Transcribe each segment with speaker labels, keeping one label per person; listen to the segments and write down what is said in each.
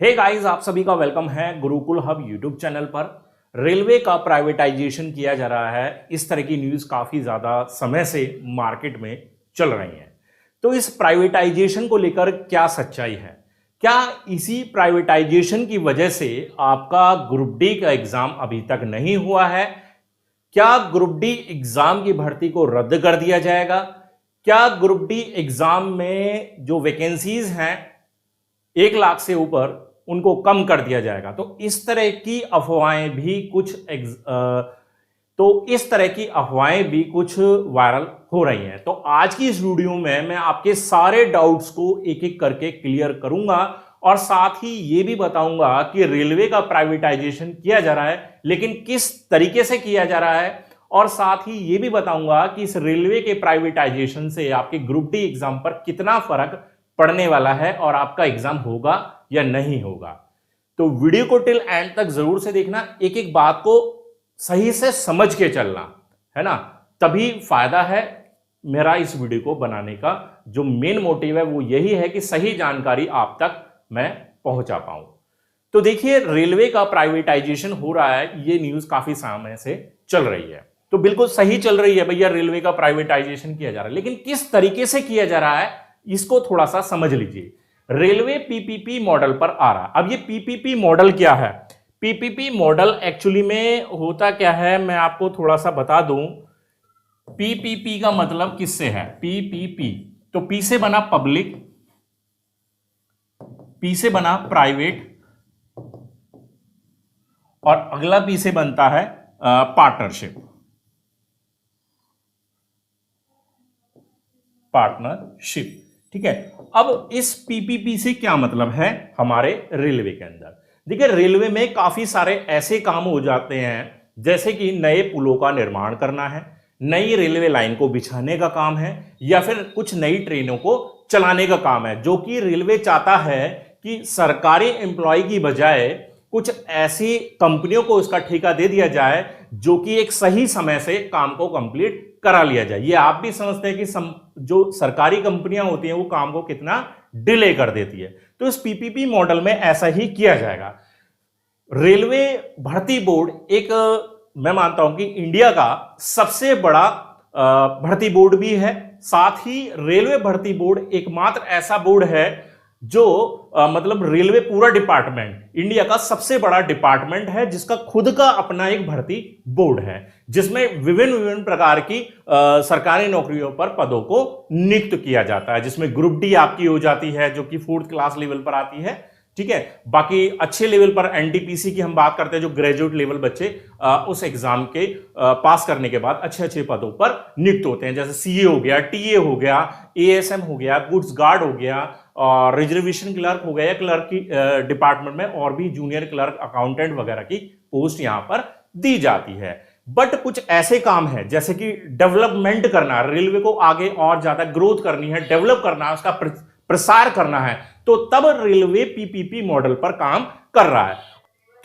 Speaker 1: Hey guys, आप सभी का वेलकम है गुरुकुल हब यूट्यूब चैनल पर। रेलवे का प्राइवेटाइजेशन किया जा रहा है, इस तरह की न्यूज़ काफ़ी ज़्यादा समय से मार्केट में चल रही हैं। तो इस प्राइवेटाइजेशन को लेकर क्या सच्चाई है? क्या इसी प्राइवेटाइजेशन की वजह से आपका ग्रुप डी का एग्ज़ाम अभी तक नहीं हुआ है? क्या ग्रुप डी एग्ज़ाम की भर्ती को रद्द कर दिया जाएगा? क्या ग्रुप डी एग्ज़ाम में जो वैकेंसीज हैं 1 लाख से ऊपर उनको कम कर दिया जाएगा? तो इस तरह की अफवाहें भी कुछ वायरल हो रही हैं। तो आज की इस वीडियो में मैं आपके सारे डाउट्स को एक एक करके क्लियर करूंगा और साथ ही ये भी बताऊंगा कि रेलवे का प्राइवेटाइजेशन किया जा रहा है, लेकिन किस तरीके से किया जा रहा है, और साथ ही ये भी बताऊंगा कि इस रेलवे के प्राइवेटाइजेशन से आपके ग्रुप डी एग्जाम पर कितना फर्क पड़ने वाला है और आपका एग्जाम होगा या नहीं होगा। तो वीडियो को टिल एंड तक जरूर से देखना, एक एक बात को सही से समझ के चलना, है ना, तभी फायदा है। मेरा इस वीडियो को बनाने का जो मेन मोटिव है वो यही है कि सही जानकारी आप तक मैं पहुंचा पाऊं। तो देखिए, रेलवे का प्राइवेटाइजेशन हो रहा है, ये न्यूज काफी समय से चल रही है, तो बिल्कुल सही चल रही है भैया, रेलवे का प्राइवेटाइजेशन किया जा रहा है, लेकिन किस तरीके से किया जा रहा है इसको थोड़ा सा समझ लीजिए। रेलवे पीपीपी मॉडल पर आ रहा। अब ये पीपीपी मॉडल क्या है? पीपीपी मॉडल एक्चुअली में होता क्या है, मैं आपको थोड़ा सा बता दूं। पीपीपी का मतलब किससे है? पीपीपी तो पी से बना पब्लिक, पी से बना प्राइवेट, और अगला पी से बनता है पार्टनरशिप। पार्टनरशिप, ठीक है। अब इस पीपीपी से क्या मतलब है हमारे रेलवे के अंदर? देखिए, रेलवे में काफी सारे ऐसे काम हो जाते हैं, जैसे कि नए पुलों का निर्माण करना है, नई रेलवे लाइन को बिछाने का काम है, या फिर कुछ नई ट्रेनों को चलाने का काम है, जो कि रेलवे चाहता है कि सरकारी एम्प्लॉय की बजाय कुछ ऐसी कंपनियों को इसका ठेका दे दिया जाए जो कि एक सही समय से काम को कंप्लीट करा लिया जाए। ये आप भी समझते हैं कि जो सरकारी कंपनियां होती हैं वो काम को कितना डिले कर देती है। तो इस पीपीपी मॉडल में ऐसा ही किया जाएगा। रेलवे भर्ती बोर्ड एक, मैं मानता हूं कि इंडिया का सबसे बड़ा भर्ती बोर्ड भी है। साथ ही रेलवे भर्ती बोर्ड एकमात्र ऐसा बोर्ड है जो मतलब रेलवे पूरा डिपार्टमेंट, इंडिया का सबसे बड़ा डिपार्टमेंट है जिसका खुद का अपना एक भर्ती बोर्ड है, जिसमें विभिन्न विभिन्न प्रकार की सरकारी नौकरियों पर पदों को नियुक्त किया जाता है, जिसमें ग्रुप डी आपकी हो जाती है जो कि 4th क्लास लेवल पर आती है, ठीक है। बाकी अच्छे लेवल पर एनटीपीसी की हम बात करते हैं, जो ग्रेजुएट लेवल बच्चे उस एग्जाम के पास करने के बाद अच्छे अच्छे पदों पर नियुक्त होते हैं, जैसे सीए हो गया, टीए हो गया, एएसएम हो गया, गुड्स गार्ड हो गया, और रिजर्वेशन क्लर्क हो गया, क्लर्क की डिपार्टमेंट में और भी जूनियर क्लर्क, अकाउंटेंट वगैरह की पोस्ट यहां पर दी जाती है। बट कुछ ऐसे काम है जैसे कि डेवलपमेंट करना, रेलवे को आगे और ज्यादा ग्रोथ करनी है, डेवलप करना है, उसका प्रसार करना है, तो तब रेलवे पीपीपी मॉडल पर काम कर रहा है।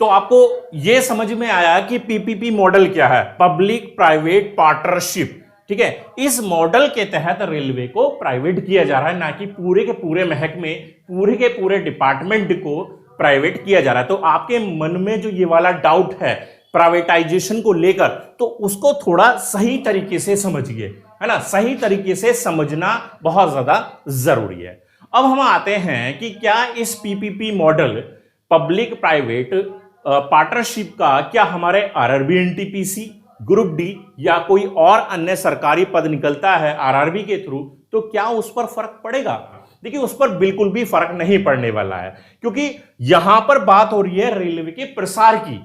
Speaker 1: तो आपको यह समझ में आया कि पीपीपी मॉडल क्या है? पब्लिक प्राइवेट पार्टनरशिप, ठीक है। इस मॉडल के तहत रेलवे को प्राइवेट किया जा रहा है, ना कि पूरे के पूरे महकमे, पूरे के पूरे डिपार्टमेंट को प्राइवेट किया जा रहा है। तो आपके मन में जो ये वाला डाउट है प्राइवेटाइजेशन को लेकर, तो उसको थोड़ा सही तरीके से समझिए, है ना। सही तरीके से समझना बहुत ज्यादा जरूरी है। अब हम आते हैं कि क्या इस PPP model, public private partnership का, क्या हमारे आरआरबी, एनटीपीसी, ग्रुप डी या कोई और अन्य सरकारी पद निकलता है आरआरबी के थ्रू, तो क्या उस पर फर्क पड़ेगा? देखिए, उस पर बिल्कुल भी फर्क नहीं पड़ने वाला है, क्योंकि यहां पर बात हो रही है रेलवे के प्रसार की।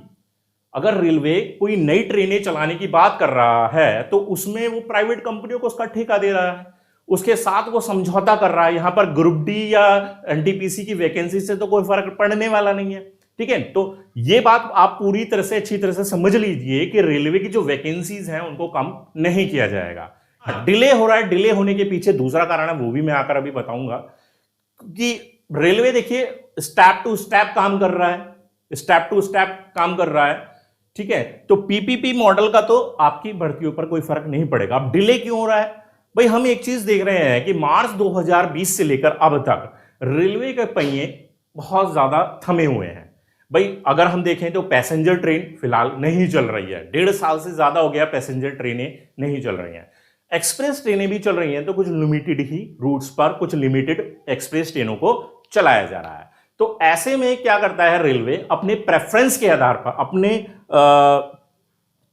Speaker 1: अगर रेलवे कोई नई ट्रेनें चलाने की बात कर रहा है तो उसमें वो प्राइवेट कंपनियों को उसका ठेका दे रहा है, उसके साथ वो समझौता कर रहा है। यहां पर ग्रुप डी या एनटीपीसी की वैकेंसी से तो कोई फर्क पड़ने वाला नहीं है, ठीक है। तो ये बात आप पूरी तरह से अच्छी तरह से समझ लीजिए कि रेलवे की जो वैकेंसीज हैं उनको कम नहीं किया जाएगा। डिले हो रहा है, डिले होने के पीछे दूसरा कारण है, वो भी मैं आकर अभी बताऊंगा कि रेलवे देखिए स्टेप टू स्टेप काम कर रहा है, स्टेप टू स्टेप काम कर रहा है, ठीक है। तो पीपीपी मॉडल का तो आपकी भर्तियों पर कोई फर्क नहीं पड़ेगा। अब डिले क्यों हो रहा है भाई? हम एक चीज देख रहे हैं कि मार्च 2020 से लेकर अब तक रेलवे के पहिए बहुत ज्यादा थमे हुए हैं। भाई अगर हम देखें तो पैसेंजर ट्रेन फिलहाल नहीं चल रही है, 1.5 साल से ज्यादा हो गया पैसेंजर ट्रेनें नहीं चल रही हैं। एक्सप्रेस ट्रेनें भी चल रही हैं तो कुछ लिमिटेड ही रूट्स पर कुछ लिमिटेड एक्सप्रेस ट्रेनों को चलाया जा रहा है। तो ऐसे में क्या करता है रेलवे, अपने प्रेफरेंस के आधार पर, अपने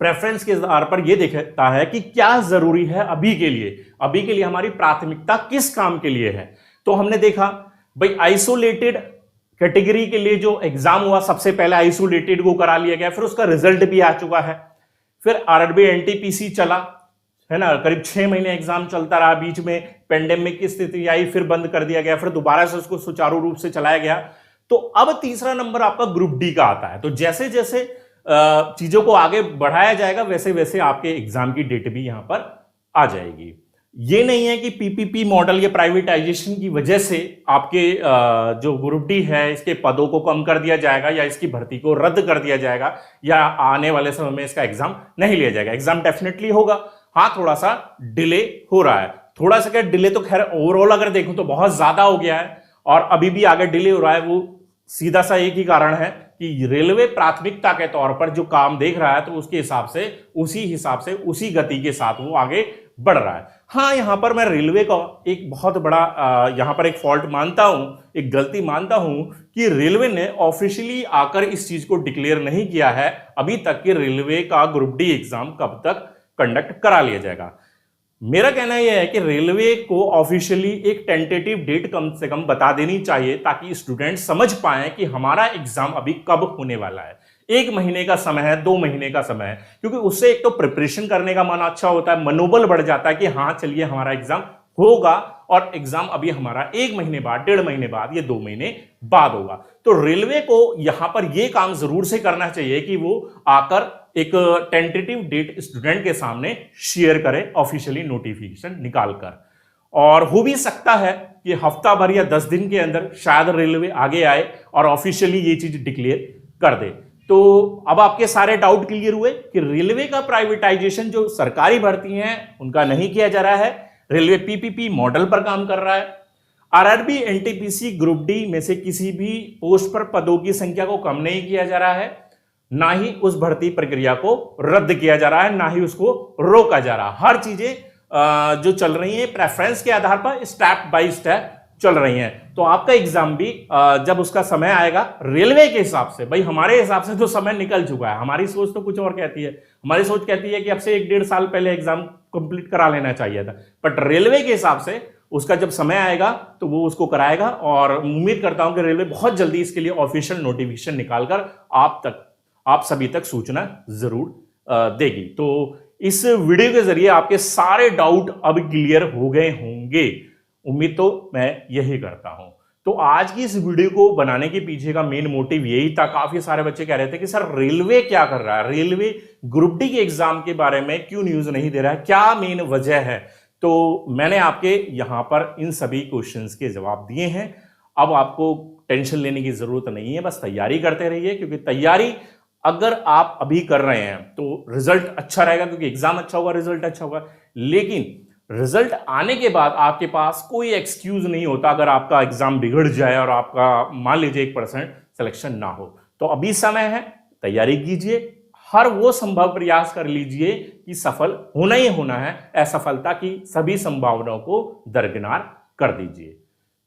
Speaker 1: प्रेफरेंस के आधार पर यह देखता है कि क्या जरूरी है अभी के लिए हमारी प्राथमिकता किस काम के लिए है। तो हमने देखा भाई आइसोलेटेड कैटेगरी के लिए जो एग्जाम हुआ सबसे पहले आइसोलेटेड को करा लिया गया, फिर उसका रिजल्ट भी आ चुका है। फिर आरआरबी एनटीपीसी चला है ना, करीब 6 महीने एग्जाम चलता रहा, बीच में पेंडेमिक की स्थिति आई, फिर बंद कर दिया गया, फिर दोबारा से उसको सुचारू रूप से चलाया गया। तो अब तीसरा नंबर आपका ग्रुप डी का आता है। तो जैसे जैसे चीजों को आगे बढ़ाया जाएगा वैसे वैसे आपके एग्जाम की डेट भी यहां पर आ जाएगी। ये नहीं है कि पीपीपी मॉडल या प्राइवेटाइजेशन की वजह से आपके जो ग्रुप डी है इसके पदों को कम कर दिया जाएगा या इसकी भर्ती को रद्द कर दिया जाएगा या आने वाले समय में इसका एग्जाम नहीं लिया जाएगा। एग्जाम डेफिनेटली होगा, हाँ थोड़ा सा डिले हो रहा है। थोड़ा सा क्या डिले, तो खैर ओवरऑल अगर देखूं तो बहुत ज्यादा हो गया है और अभी भी आगे डिले हो रहा है। वो सीधा सा एक ही कारण है कि रेलवे प्राथमिकता के तौर पर जो काम देख रहा है तो उसके हिसाब से उसी गति के साथ वो आगे बढ़ रहा है। हाँ, यहां पर मैं रेलवे का एक बहुत बड़ा यहां पर एक फॉल्ट मानता हूं, एक गलती मानता हूं कि रेलवे ने ऑफिशियली आकर इस चीज को डिक्लेयर नहीं किया है अभी तक कि रेलवे का ग्रुप डी एग्जाम कब तक कंडक्ट करा लिया जाएगा। मेरा कहना यह है कि रेलवे को ऑफिशियली एक टेंटेटिव डेट कम से कम बता देनी चाहिए ताकि स्टूडेंट समझ पाए कि हमारा एग्जाम अभी कब होने वाला है। 1 महीने का समय है, 2 महीने का समय है, क्योंकि उससे एक तो प्रिपरेशन करने का मन अच्छा होता है, मनोबल बढ़ जाता है कि हाँ चलिए हमारा एग्जाम होगा और एग्जाम अभी हमारा 1 महीने बाद, 1.5 महीने बाद, या 2 महीने बाद होगा। तो रेलवे को यहां पर यह काम जरूर से करना चाहिए कि वो आकर एक टेंटेटिव डेट स्टूडेंट के सामने शेयर करे ऑफिशियली नोटिफिकेशन निकालकर। और हो भी सकता है कि हफ्ता भर या 10 दिन के अंदर शायद रेलवे आगे आए और ऑफिशियली ये चीज डिक्लेयर कर दे। तो अब आपके सारे डाउट क्लियर हुए कि रेलवे का प्राइवेटाइजेशन जो सरकारी भर्ती हैं उनका नहीं किया जा रहा है, रेलवे पीपीपी मॉडल पर काम कर रहा है। आरआरबी एनटीपीसी ग्रुप डी में से किसी भी पोस्ट पर पदों की संख्या को कम नहीं किया जा रहा है, ना ही उस भर्ती प्रक्रिया को रद्द किया जा रहा है, ना ही उसको रोका जा रहा। हर चीजें जो चल रही हैं प्रेफरेंस के आधार पर स्टेप बाय स्टेप चल रही हैं। तो आपका एग्जाम भी जब उसका समय आएगा रेलवे के हिसाब से, भाई हमारे हिसाब से तो समय निकल चुका है, हमारी सोच तो कुछ और कहती है। हमारी सोच कहती है कि अब से 1-1.5 साल पहले एग्जाम कंप्लीट करा लेना चाहिए था, बट रेलवे के हिसाब से उसका जब समय आएगा तो वो उसको कराएगा। और उम्मीद करता हूं कि रेलवे बहुत जल्दी इसके लिए ऑफिशियल नोटिफिकेशन निकालकर आप सभी तक सूचना जरूर देगी। तो इस वीडियो के जरिए आपके सारे डाउट अब क्लियर हो गए होंगे, उम्मीद तो मैं यही करता हूं। तो आज की इस वीडियो को बनाने के पीछे का मेन मोटिव यही था। काफी सारे बच्चे कह रहे थे कि सर रेलवे क्या कर रहा है, रेलवे ग्रुप डी के एग्जाम के बारे में क्यों न्यूज नहीं दे रहा है, क्या मेन वजह है। तो मैंने आपके यहां पर इन सभी क्वेश्चंस के जवाब दिए हैं। अब आपको टेंशन लेने की जरूरत नहीं है, बस तैयारी करते रहिए, क्योंकि तैयारी अगर आप अभी कर रहे हैं तो रिजल्ट अच्छा रहेगा, क्योंकि एग्जाम अच्छा होगा, रिजल्ट अच्छा होगा। लेकिन रिजल्ट आने के बाद आपके पास कोई एक्सक्यूज नहीं होता अगर आपका एग्जाम बिगड़ जाए और आपका मान लीजिए 1% सिलेक्शन ना हो। तो अभी समय है, तैयारी कीजिए, हर वो संभव प्रयास कर लीजिए कि सफल होना ही होना है। असफलता की सभी संभावनाओं को दरकिनार कर दीजिए।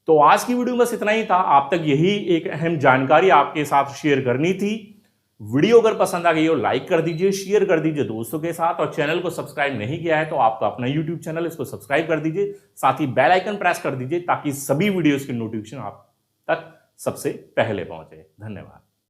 Speaker 1: तो आज की वीडियो में बस इतना ही था, आप तक यही एक अहम जानकारी आपके साथ शेयर करनी थी। वीडियो अगर पसंद आ गई हो लाइक कर दीजिए, शेयर कर दीजिए दोस्तों के साथ, और चैनल को सब्सक्राइब नहीं किया है तो आपका अपना यूट्यूब चैनल, इसको सब्सक्राइब कर दीजिए, साथ ही बेल आइकन प्रेस कर दीजिए ताकि सभी वीडियोस की नोटिफिकेशन आप तक सबसे पहले पहुंचे। धन्यवाद।